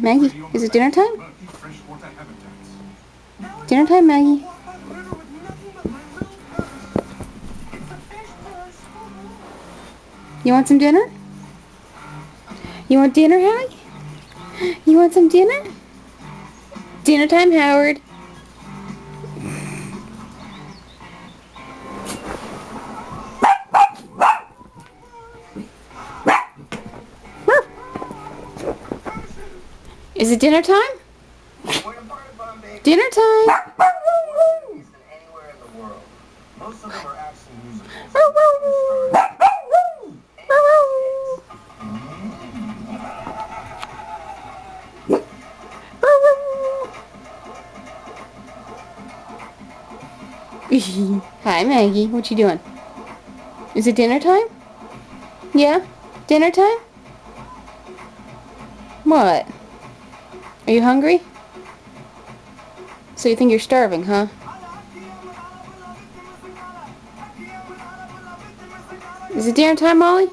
Maggie, is it dinner time? Dinner time, Maggie. You want some dinner? You want dinner, Howard? You want some dinner? Dinner time, Howard. Is it dinner time? Dinner time. Most of them are action musicals. Hi, Maggie. What you doing? Is it dinner time? Yeah? Dinner time? What? Are you hungry? So you think you're starving, huh? Is it dinner time, Molly?